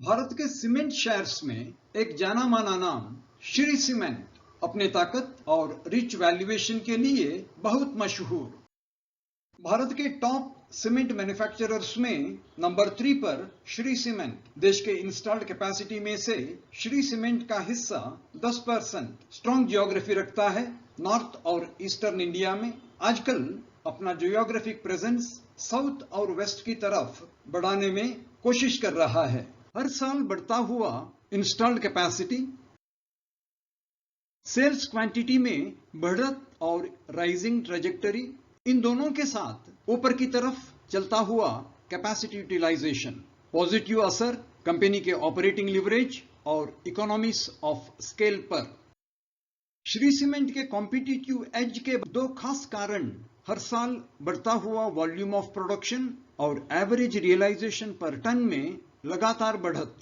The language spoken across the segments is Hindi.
भारत के सीमेंट शेयर्स में एक जाना माना नाम श्री सीमेंट अपने ताकत और रिच वैल्यूएशन के लिए बहुत मशहूर। भारत के टॉप सीमेंट मैन्युफैक्चरर्स में नंबर 3 पर श्री सीमेंट। देश के इंस्टॉल्ड कैपेसिटी में से श्री सीमेंट का हिस्सा 10%। स्ट्रॉन्ग जियोग्राफी रखता है नॉर्थ और ईस्टर्न इंडिया में। आजकल अपना जियोग्राफिक प्रेजेंस साउथ और वेस्ट की तरफ बढ़ाने में कोशिश कर रहा है। हर साल बढ़ता हुआ इंस्टॉल्ड कैपेसिटी, सेल्स क्वांटिटी में बढ़त और राइजिंग ट्रेजेक्टरी, इन दोनों के साथ ऊपर की तरफ चलता हुआ कैपेसिटी यूटिलाइजेशन, पॉजिटिव असर कंपनी के ऑपरेटिंग लिवरेज और इकोनॉमिक्स ऑफ स्केल पर। श्री सीमेंट के कॉम्पिटिटिव एज के दो खास कारण हर साल बढ़ता हुआ वॉल्यूम ऑफ प्रोडक्शन और एवरेज रियलाइजेशन पर टन में लगातार बढ़त।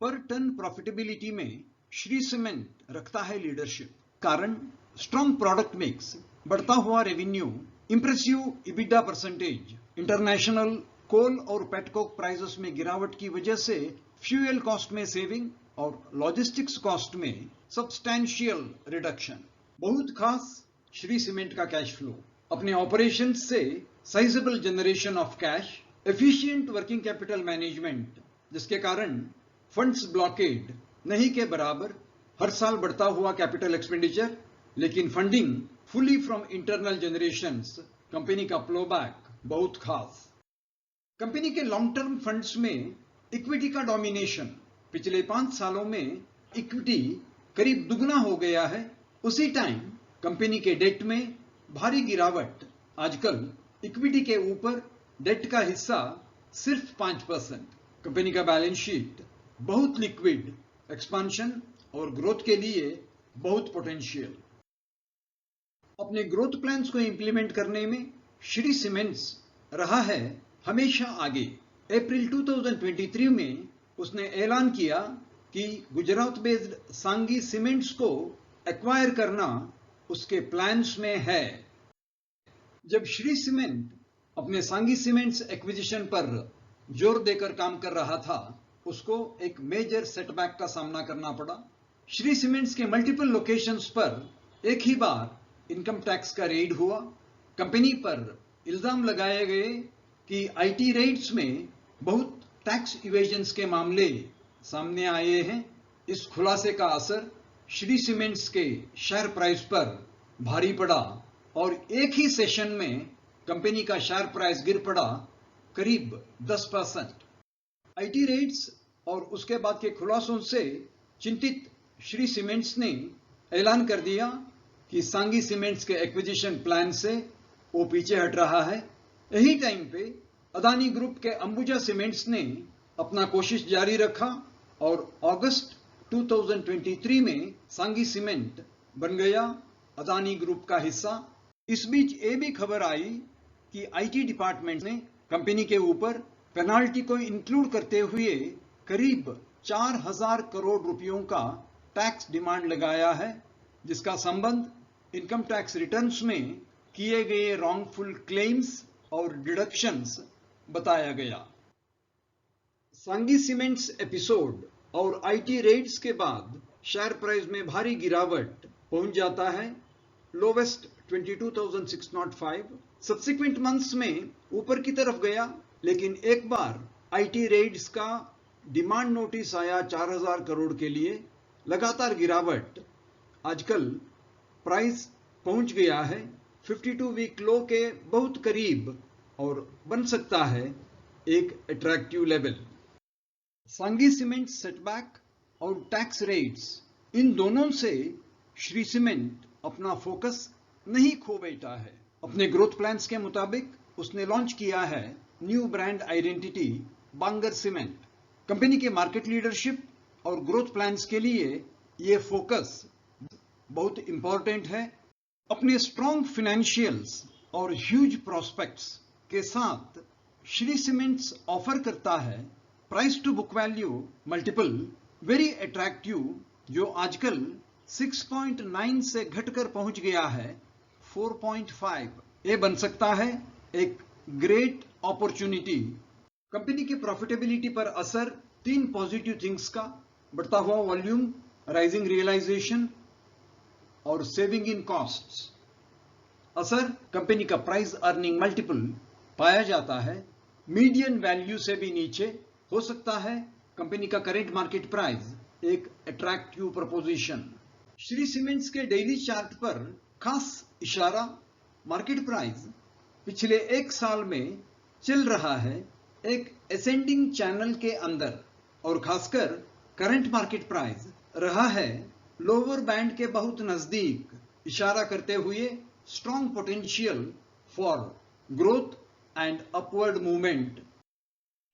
पर टन प्रॉफिटेबिलिटी में श्री सीमेंट रखता है लीडरशिप। कारण स्ट्रॉन्ग प्रोडक्ट मिक्स, बढ़ता हुआ revenue, impressive EBITDA percentage, international coal और पेटकोक प्राइसेस में गिरावट की वजह से फ्यूल कॉस्ट में सेविंग और लॉजिस्टिक्स कॉस्ट में सब्सटैंशियल रिडक्शन। बहुत खास श्री सीमेंट का कैश फ्लो, अपने ऑपरेशंस से sizeable generation of cash, efficient working capital management, जिसके कारण फंड्स ब्लॉकेड नहीं के बराबर। हर साल बढ़ता हुआ कैपिटल एक्सपेंडिचर, लेकिन funding fully from internal generations. Company का फ्लोबैक बहुत खास। कंपनी के लॉन्ग टर्म फंड्स में इक्विटी का डोमिनेशन, पिछले 5 सालों में इक्विटी करीब दुगना हो गया है। उसी टाइम कंपनी के डेट में भारी गिरावट। आजकल इक्विटी के ऊपर डेट का हिस्सा सिर्फ 5%। कंपनी का बैलेंस शीट बहुत लिक्विड, एक्सपांशन और ग्रोथ के लिए बहुत पोटेंशियल। अपने ग्रोथ प्लान्स को इंप्लीमेंट करने में श्री सीमेंट्स रहा है हमेशा आगे। अप्रैल 2023 में उसने ऐलान किया कि गुजरात बेस्ड सांगी सीमेंट्स को एक्वायर करना उसके प्लान्स में है। जब श्री सीमेंट अपने सांगी सीमेंट्स एक्विजिशन पर जोर देकर काम कर रहा था, उसको एक मेजर सेटबैक का सामना करना पड़ा। श्री सीमेंट्स के मल्टीपल लोकेशंस पर एक ही बार इनकम टैक्स का रेड हुआ। कंपनी पर इल्जाम लगाए गए कि आईटी रेड्स में बहुत टैक्स इवेजन्स के मामले सामने आए हैं। इस खुलासे का असर श्री सीमेंट्स के शेयर प्राइस पर भारी पड़ा और एक ही सेशन में कंपनी का शेयर प्राइस गिर पड़ा करीब 10%। आईटी रेड्स और उसके बाद के खुलासों से चिंतित श्री सीमेंट्स ने ऐलान कर दिया कि सांगी सीमेंट्स के एक्विजिशन प्लान से वो पीछे हट रहा है। यही टाइम पे अदानी ग्रुप के अंबुजा सीमेंट्स ने अपना कोशिश जारी रखा और अगस्त 2023 में सांगी सीमेंट बन गया अदानी ग्रुप का हिस्सा। इस बीच ये भी खबर आई कि आईटी डिपार्टमेंट ने कंपनी के ऊपर पेनाल्टी को इंक्लूड करते हुए करीब 4000 करोड़ रुपयों का टैक्स डिमांड लगाया है, जिसका संबंध इनकम टैक्स रिटर्न्स में किए गए रॉन्गफुल क्लेम्स और डिडक्शंस बताया गया। सांगी सीमेंट्स एपिसोड और आईटी रेड्स के बाद शेयर प्राइस में भारी गिरावट पहुंच जाता है लोवेस्ट 22,605। सब्सिक्वेंट मंथ्स में ऊपर की तरफ गया, लेकिन एक बार आईटी रेड्स का डिमांड नोटिस आया 4000 करोड़ के लिए। लगातार गिरावट, आजकल प्राइस पहुंच गया है 52 वीक लो के बहुत करीब और बन सकता है एक अट्रैक्टिव लेवल। सांगी सीमेंट सेटबैक और टैक्स रेट्स, इन दोनों से श्री सीमेंट अपना फोकस नहीं खो बैठा है। अपने ग्रोथ प्लान्स के मुताबिक उसने लॉन्च किया है new brand identity Bangur cement. कंपनी के मार्केट लीडरशिप और ग्रोथ प्लान्स के लिए ये फोकस बहुत इंपॉर्टेंट है। अपने स्ट्रॉन्ग फाइनेंशियल्स और ह्यूज प्रोस्पेक्ट्स के साथ श्री सीमेंट्स ऑफर करता है price to book value multiple very attractive, जो आजकल 6.9 से घटकर पहुंच गया है 4.5। ये बन सकता है एक ग्रेट अपॉर्चुनिटी। कंपनी की प्रॉफिटेबिलिटी पर असर 3 पॉजिटिव थिंग्स का बढ़ता हुआ वॉल्यूम, राइजिंग रियलाइजेशन और सेविंग इन कॉस्ट्स। असर, कंपनी का प्राइस अर्निंग मल्टीपल पाया जाता है मीडियन वैल्यू से भी नीचे हो सकता है कंपनी का करेंट मार्केट प्राइस, एक अट्रैक्टिव प्रपोजिशन। श्री सीमेंट्स के डेली चार्ट पर खास इशारा, मार्केट प्राइस पिछले 1 साल में चल रहा है एक असेंडिंग चैनल के अंदर और खासकर करंट मार्केट प्राइस रहा है लोअर बैंड के बहुत नजदीक, इशारा करते हुए strong potential for growth and upward movement.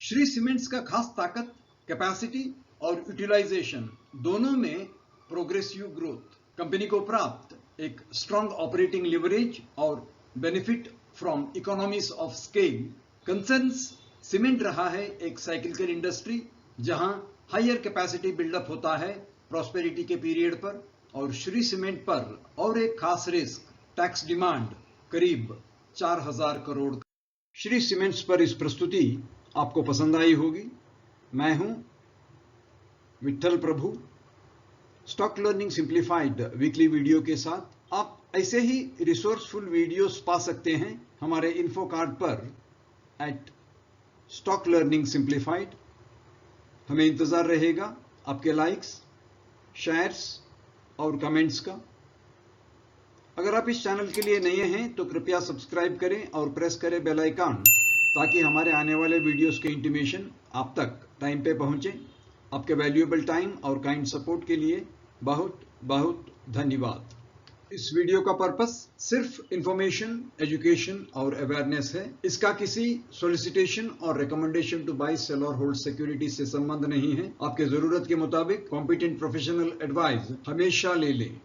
Shri cements का खास ताकत, कैपेसिटी और यूटिलाइजेशन दोनों में प्रोग्रेसिव ग्रोथ, कंपनी को प्राप्त एक स्ट्रॉन्ग ऑपरेटिंग लिवरेज और benefit from economies of scale. Concerns, cement रहा है एक साइक्लिकल इंडस्ट्री जहां हायर कैपेसिटी बिल्डअप होता है प्रॉस्पेरिटी के पीरियड पर, और श्री सीमेंट पर और एक खास रिस्क, टैक्स डिमांड करीब 4000 करोड़। श्री सीमेंट्स पर इस प्रस्तुति आपको पसंद आई होगी। मैं हूं Vitthal Prabhu, stock learning simplified weekly video के साथ। आप ऐसे ही रिसोर्सफुल वीडियोस पा सकते हैं हमारे इन्फो कार्ड पर @स्टॉक लर्निंग सिंप्लीफाइड। हमें इंतजार रहेगा आपके लाइक्स, शेयर्स और कमेंट्स का। अगर आप इस चैनल के लिए नए हैं तो कृपया सब्सक्राइब करें और प्रेस करें बेल आइकन, ताकि हमारे आने वाले वीडियोस के इंटीमेशन आप तक टाइम पे पहुंचे। आपके वैल्यूएबल टाइम और काइंड सपोर्ट के लिए बहुत बहुत धन्यवाद। इस वीडियो का पर्पस सिर्फ इंफॉर्मेशन, एजुकेशन और अवेयरनेस है। इसका किसी सोलिसिटेशन और रिकमेंडेशन टू बाय, सेल और होल्ड सिक्योरिटी से संबंध नहीं है। आपके जरूरत के मुताबिक कॉम्पिटेंट प्रोफेशनल एडवाइस हमेशा ले लें।